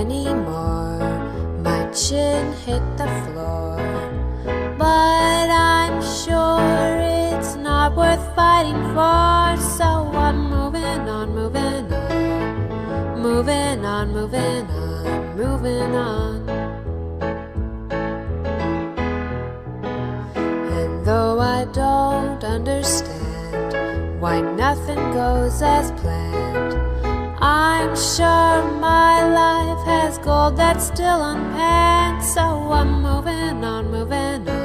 anymore. My chin hit the floor, but I'm sure it's not worth fighting for. So I'm moving on, moving on, moving on, moving on, moving on. And though I don't understand why nothing goes as planned, I'm sure my life has gold that's still unpanned. So I'm moving on, moving on,